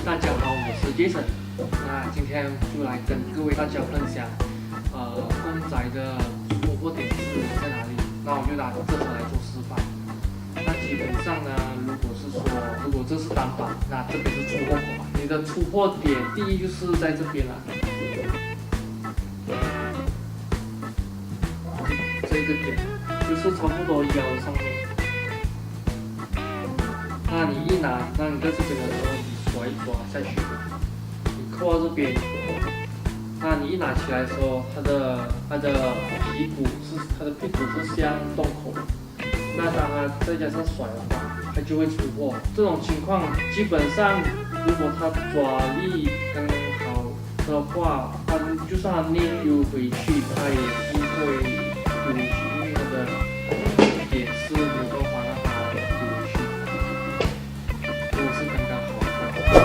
大家好，我是 Jason。那今天就来跟各位大家分享，公仔的出货点是在哪里？那我就拿这盒来做示范。那基本上呢，如果这是单板，那这边是出货口嘛。你的出货点第一就是在这边了，这个点就是差不多腰的上面。那你一拿，那你在这边的时候，你抓一抓下去，你扣到这边，那你一拿起来的时候，它的屁股是像洞口的，那当它再加上甩的话，它就会出货。这种情况基本上，如果它抓力刚刚好的话，它就算它捏丢回去，它也不会丢回去，因为它的点是没有办法让它丢回去。如果是刚刚好的话。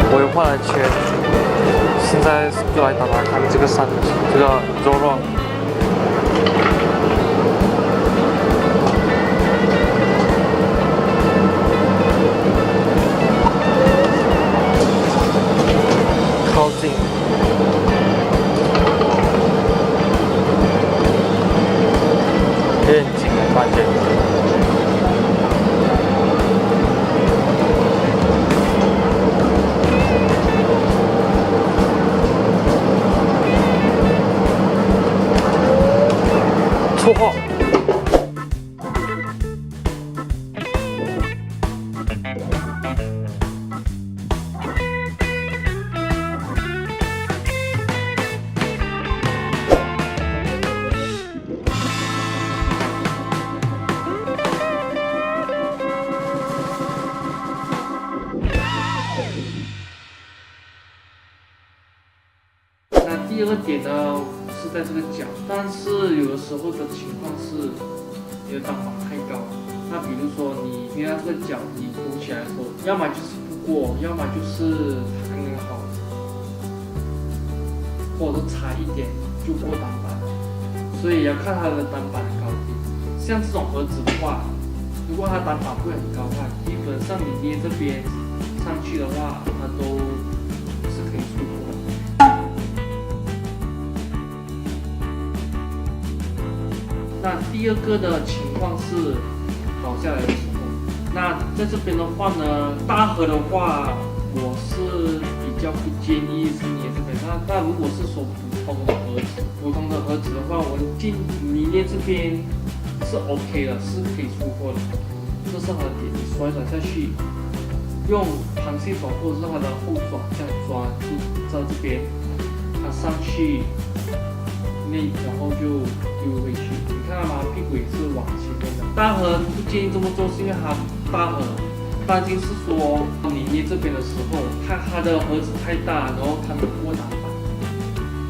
我又换了圈，现在就来打打看这个肉肉。靠近，有点紧的感觉。出货。那第二个点呢？是在这个角，但是有的时候的情况是你的单板太高，那比如说你捏到这个角，你鼓起来的时候，要么就是不过，要么就是刚刚好，或者差一点就过单板，所以要看它的单板的高低。像这种盒子的话，如果它单板不会很高的话，基本上你捏这边上去的话，它都是可以出货的。那第二个的情况是倒下来的时候，那在这边的话呢，大盒的话，我是比较不建议是捏这边。那如果是说普通的盒子的话，你捏这边是 OK 的，是可以出货的。这是它的点，你甩下去，用螃蟹爪或者是它的后爪这样抓，就在这边，它上去。然后就丢回去，你看到吗？屁股也是往前面的。大盒不建议这么做，是因为它大盒担心是说你捏这边的时候，它的盒子太大，然后它没过单板，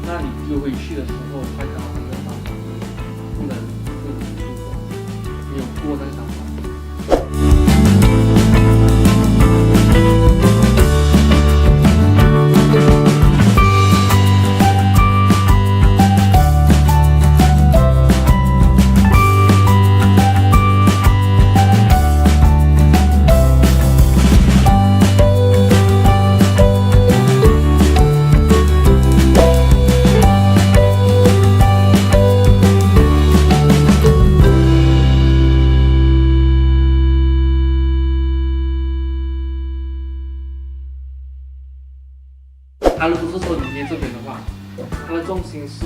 那你丢回去的时候，它刚好那个单板不能出货，没有过那个单板。如果是说你捏这边的话，它的重心是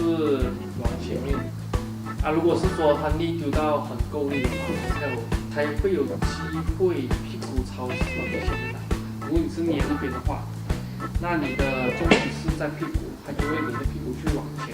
往前面。如果是说它力丢到很够力的话，才会有机会屁股朝前面来。如果你是捏这边的话，那你的重心是在屁股，它就会你的屁股去往前。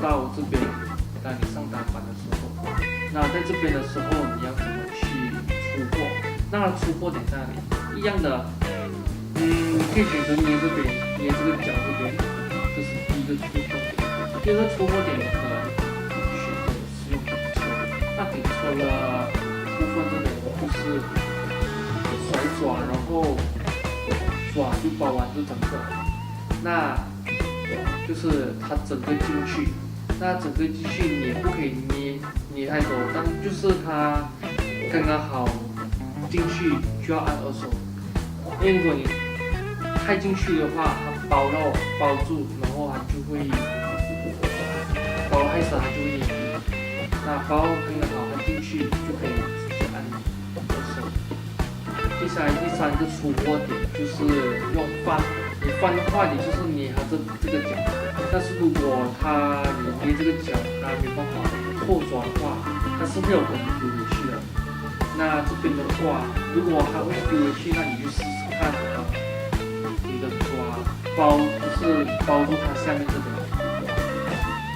到这边，当你上单板的时候，那在这边的时候，你要怎么去出货？那出货点在哪里？一样的，你可以选择捏这边，捏这个角这边，这是第一个出货点。第二个出货点可能选择是用顶车，那顶车的部分这边就是甩爪，然后爪就包完这整个，那就是它整个进去。那整个进去你也不可以捏太多，但就是它刚刚好进去就要按2手，因为如果你太进去的话，它包住，然后它就会包太深，它就会黏。那包刚刚好它进去就可以直接按2手。接下来第3个出货点就是用翻，你翻的话你就是捏它这个角。但是如果你捏这个角，它没办法拓爪的话，它是会有可能丢回去的。那这边的话，如果它会丢回去，那你就试试看，你的爪就是包住它下面这边，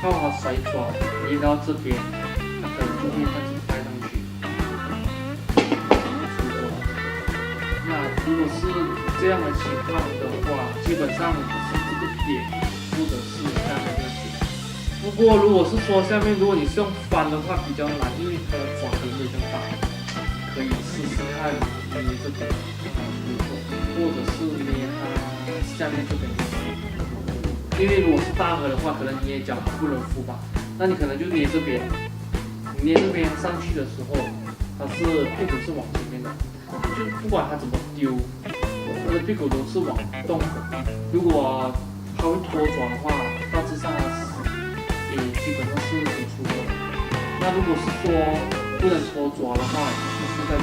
刚好甩爪捏到这边，它可能就会这样子带上去。那如果是这样的情况的话，基本上是这个点。或者是下面这个点。不过如果是说下面，如果你是用翻的话比较难，因为它的爪也没有这么大，可以试试看捏这边或者是捏它下面这边。因为如果是大盒的话，可能捏脚不能扶吧，那你可能就捏这边，你捏这边上去的时候，它是屁股是往前面的，就不管它怎么丢，它的屁股都是往动的。如果它会脱爪的话，大致上也基本上是能出的。那如果是说不能脱爪的话，就是在